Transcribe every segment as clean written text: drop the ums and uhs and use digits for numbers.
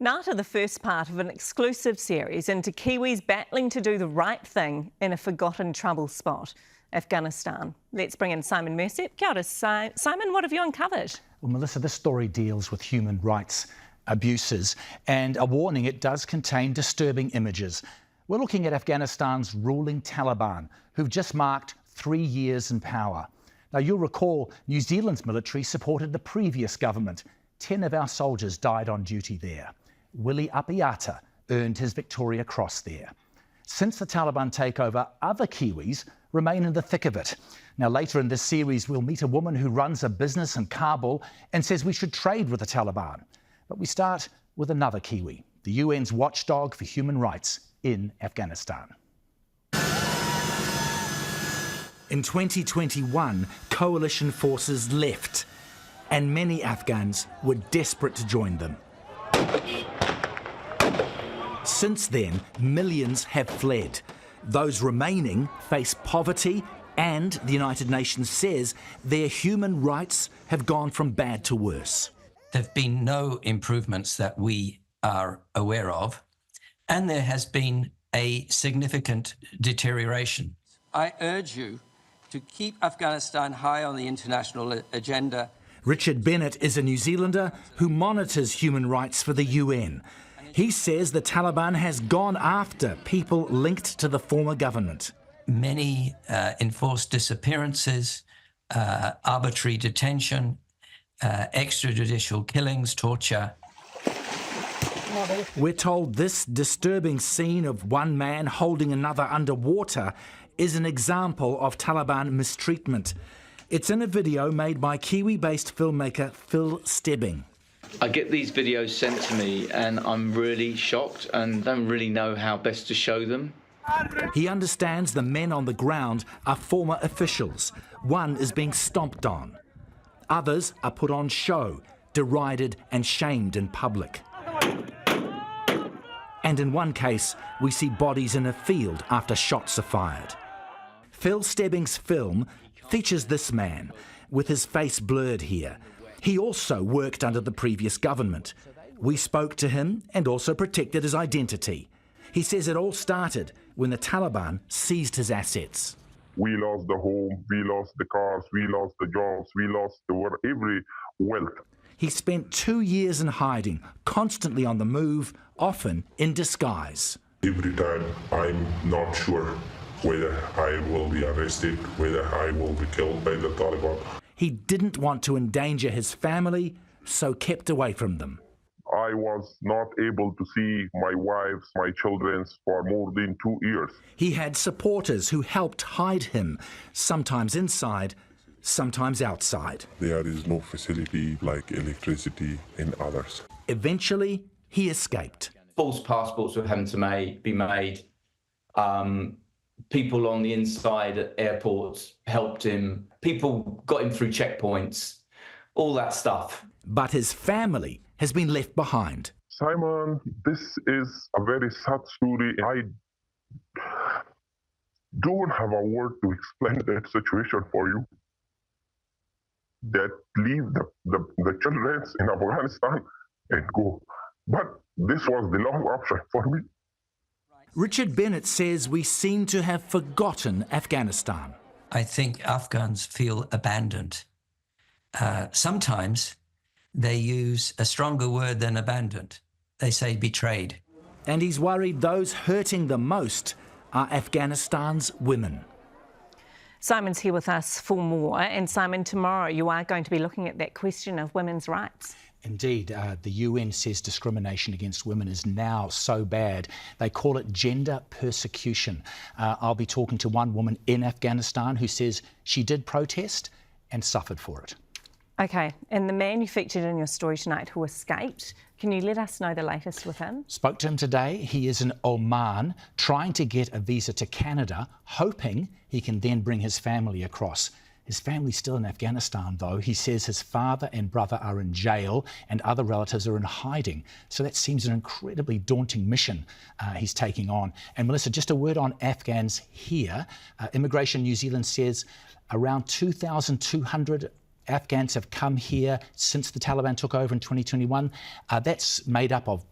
Now to the first part of an exclusive series into Kiwis battling to do the right thing in a forgotten trouble spot, Afghanistan. Let's bring in Simon Mercer. Kia ora, Simon, what have you uncovered? Well, Melissa, this story deals with human rights abuses, and a warning, it does contain disturbing images. We're looking at Afghanistan's ruling Taliban, who've just marked 3 years in power. Now, you'll recall New Zealand's military supported the previous government. 10 of our soldiers died on duty there. Willie Apiata earned his Victoria Cross there. Since the Taliban takeover, other Kiwis remain in the thick of it. Now, later in this series, we'll meet a woman who runs a business in Kabul and says we should trade with the Taliban. But we start with another Kiwi, the UN's watchdog for human rights in Afghanistan. In 2021, coalition forces left, and many Afghans were desperate to join them. Since then, millions have fled. Those remaining face poverty, and the United Nations says their human rights have gone from bad to worse. There have been no improvements that we are aware of, and there has been a significant deterioration. I urge you to keep Afghanistan high on the international agenda. Richard Bennett is a New Zealander who monitors human rights for the UN. He says the Taliban has gone after people linked to the former government. Many enforced disappearances, arbitrary detention, extrajudicial killings, torture. We're told this disturbing scene of one man holding another underwater is an example of Taliban mistreatment. It's in a video made by Kiwi-based filmmaker Phil Stebbing. I get these videos sent to me and I'm really shocked and don't really know how best to show them. He understands the men on the ground are former officials. One is being stomped on. Others are put on show, derided and shamed in public. And in one case, we see bodies in a field after shots are fired. Phil Stebbing's film features this man, with his face blurred here. He also worked under the previous government. We spoke to him and also protected his identity. He says it all started when the Taliban seized his assets. We lost the home, we lost the cars, we lost the jobs, we lost every wealth. He spent 2 years in hiding, constantly on the move, often in disguise. Every time I'm not sure whether I will be arrested, whether I will be killed by the Taliban. He didn't want to endanger his family, so kept away from them. I was not able to see my wife, my children for more than 2 years. He had supporters who helped hide him, sometimes inside, sometimes outside. There is no facility like electricity in others. Eventually, he escaped. False passports were having to be made. People on the inside at airports helped him. People got him through checkpoints, all that stuff. But his family has been left behind. Simon, this is a very sad story. I don't have a word to explain that situation for you. That leave the children in Afghanistan and go. But this was the last option for me. Richard Bennett says we seem to have forgotten Afghanistan. I think Afghans feel abandoned. Sometimes they use a stronger word than abandoned. They say betrayed. And he's worried those hurting the most are Afghanistan's women. Simon's here with us for more. And Simon, tomorrow you are going to be looking at that question of women's rights. Indeed, the UN says discrimination against women is now so bad. They call it gender persecution. I'll be talking to one woman in Afghanistan who says she did protest and suffered for it. OK, and the man you featured in your story tonight who escaped, can you let us know the latest with him? Spoke to him today. He is in Oman, trying to get a visa to Canada, hoping he can then bring his family across. His family's still in Afghanistan, though. He says his father and brother are in jail and other relatives are in hiding. So that seems an incredibly daunting mission he's taking on. And Melissa, just a word on Afghans here. Immigration New Zealand says around 2,200 Afghans have come here since the Taliban took over in 2021. That's made up of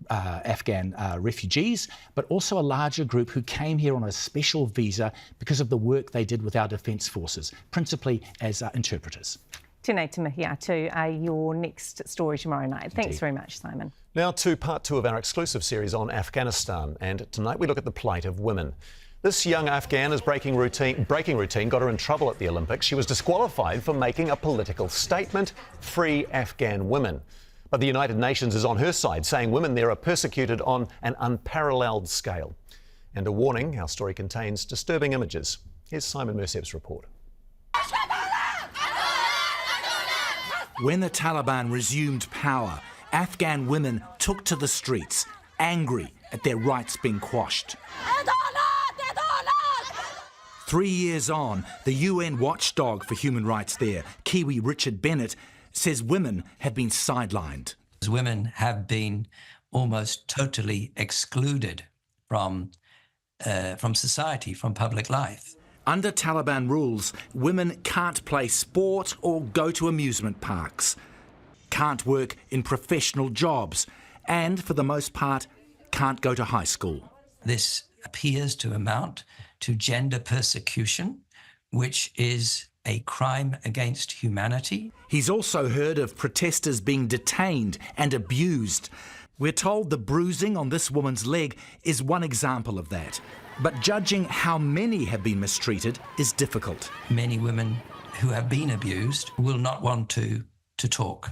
Afghan refugees, but also a larger group who came here on a special visa because of the work they did with our defence forces, principally as interpreters. Tēnei te mihi atu, your next story tomorrow night. Thanks very much, Simon. Now to part 2 of our exclusive series on Afghanistan, and tonight we look at the plight of women. This young Afghan is breaking routine got her in trouble at the Olympics. She was disqualified for making a political statement, free Afghan women. But the United Nations is on her side, saying women there are persecuted on an unparalleled scale. And a warning, our story contains disturbing images. Here's Simon Mersep's report. When the Taliban resumed power, Afghan women took to the streets, angry at their rights being quashed. 3 years on, the UN watchdog for human rights there, Kiwi Richard Bennett, says women have been sidelined. Women have been almost totally excluded from society, from public life. Under Taliban rules, women can't play sport or go to amusement parks, can't work in professional jobs, and for the most part, can't go to high school. This appears to amount to gender persecution, which is a crime against humanity. He's also heard of protesters being detained and abused. We're told the bruising on this woman's leg is one example of that. But judging how many have been mistreated is difficult. Many women who have been abused will not want to talk.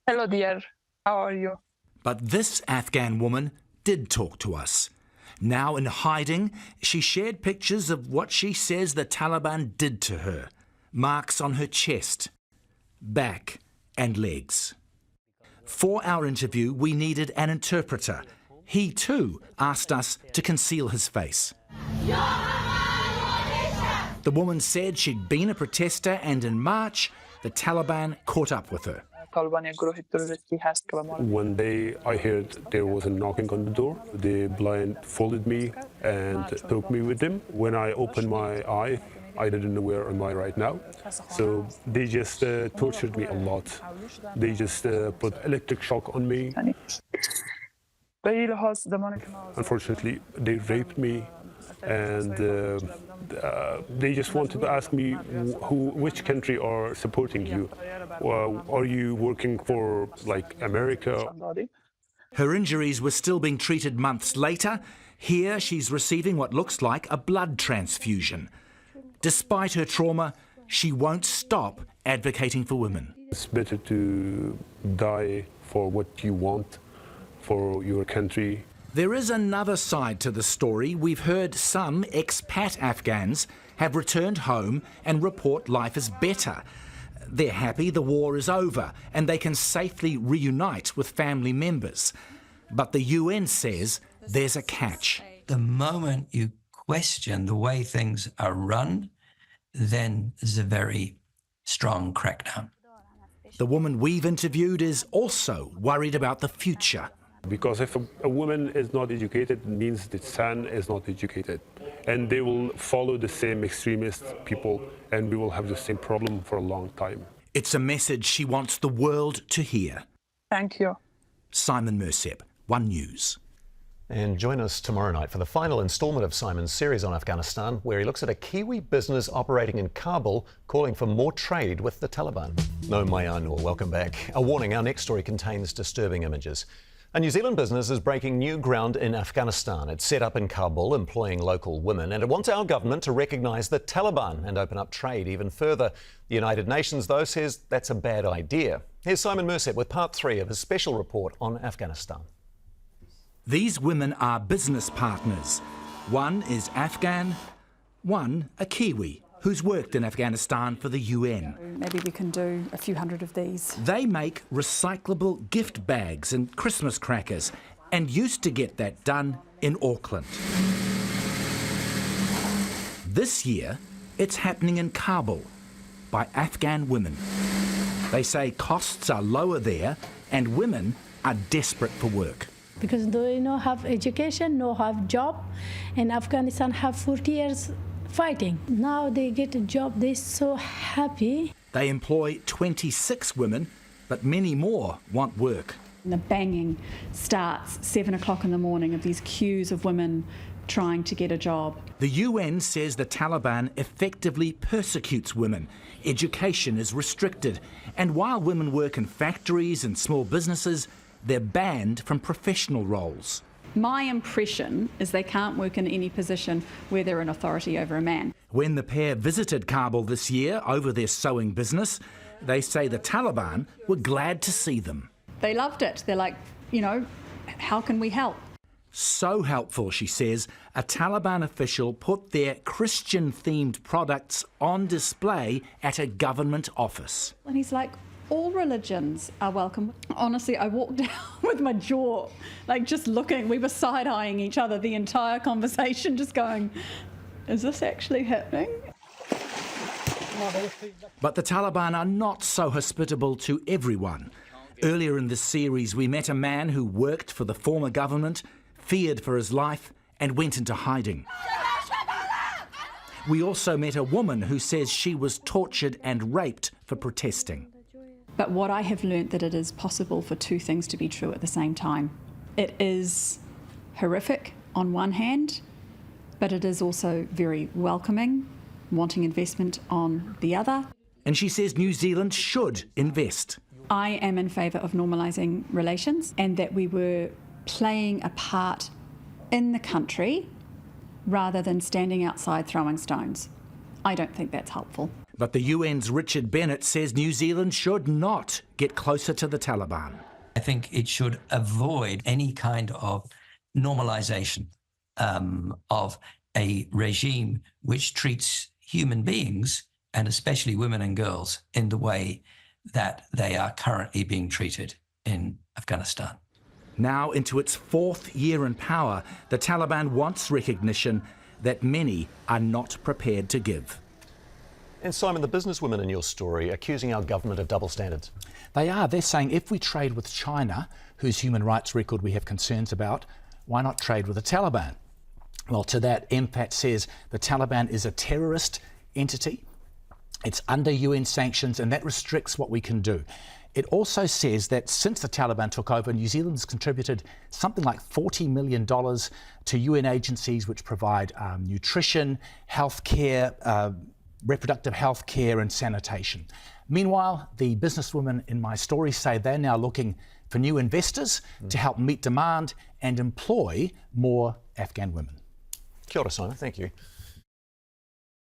Hello, dear. How are you? But this Afghan woman did talk to us. Now in hiding, she shared pictures of what she says the Taliban did to her. Marks on her chest, back and legs. For our interview, we needed an interpreter. He too asked us to conceal his face. The woman said she'd been a protester, and in March, the Taliban caught up with her. One day I heard there was a knocking on the door. They blindfolded me and took me with them. When I opened my eye, I didn't know where am I right now. So they just tortured me a lot. They just put electric shock on me. Unfortunately, they raped me, and they just wanted to ask me which country are supporting you. Are you working for, like, America? Her injuries were still being treated months later. Here she's receiving what looks like a blood transfusion. Despite her trauma, she won't stop advocating for women. It's better to die for what you want, for your country. There is another side to the story. We've heard some expat Afghans have returned home and report life is better. They're happy the war is over and they can safely reunite with family members. But the UN says there's a catch. The moment you question the way things are run, then there's a very strong crackdown. The woman we've interviewed is also worried about the future. Because if a woman is not educated, it means the son is not educated. And they will follow the same extremist people, and we will have the same problem for a long time. It's a message she wants the world to hear. Thank you. Simon Mersep, One News. And join us tomorrow night for the final instalment of Simon's series on Afghanistan, where he looks at a Kiwi business operating in Kabul calling for more trade with the Taliban. No, Mayanur, welcome back. A warning, our next story contains disturbing images. A New Zealand business is breaking new ground in Afghanistan. It's set up in Kabul, employing local women, and it wants our government to recognise the Taliban and open up trade even further. The United Nations, though, says that's a bad idea. Here's Simon Mersep with part 3 of his special report on Afghanistan. These women are business partners. One is Afghan, one a Kiwi, who's worked in Afghanistan for the UN. Maybe we can do a few hundred of these. They make recyclable gift bags and Christmas crackers, and used to get that done in Auckland. This year, it's happening in Kabul by Afghan women. They say costs are lower there and women are desperate for work. Because they don't have education, no have job, and Afghanistan have 40 years fighting. Now they get a job, they're so happy. They employ 26 women, but many more want work. And the banging starts 7 o'clock in the morning of these queues of women trying to get a job. The UN says the Taliban effectively persecutes women. Education is restricted. And while women work in factories and small businesses, they're banned from professional roles. My impression is they can't work in any position where they're an authority over a man. When the pair visited Kabul this year over their sewing business, they say the Taliban were glad to see them. They loved it. They're like, you know, how can we help? So helpful, she says, a Taliban official put their Christian-themed products on display at a government office. And he's like, all religions are welcome. Honestly, I walked down with my jaw, like just looking. We were side-eyeing each other the entire conversation, just going, is this actually happening? But the Taliban are not so hospitable to everyone. Earlier in this series, we met a man who worked for the former government, feared for his life and went into hiding. We also met a woman who says she was tortured and raped for protesting. But what I have learnt that it is possible for two things to be true at the same time. It is horrific on one hand, but it is also very welcoming, wanting investment on the other. And she says New Zealand should invest. I am in favour of normalising relations and that we were playing a part in the country rather than standing outside throwing stones. I don't think that's helpful. But the UN's Richard Bennett says New Zealand should not get closer to the Taliban. I think it should avoid any kind of normalisation of a regime which treats human beings, and especially women and girls, in the way that they are currently being treated in Afghanistan. Now into its fourth year in power, the Taliban wants recognition that many are not prepared to give. And Simon, the businesswomen in your story accusing our government of double standards. They are. They're saying if we trade with China, whose human rights record we have concerns about, why not trade with the Taliban? Well, to that, MPAT says the Taliban is a terrorist entity. It's under UN sanctions, and that restricts what we can do. It also says that since the Taliban took over, New Zealand has contributed something like $40 million to UN agencies which provide nutrition, healthcare, reproductive health care and sanitation. Meanwhile, the businesswomen in my story say they're now looking for new investors to help meet demand and employ more Afghan women. Kia ora, Simon. Thank you.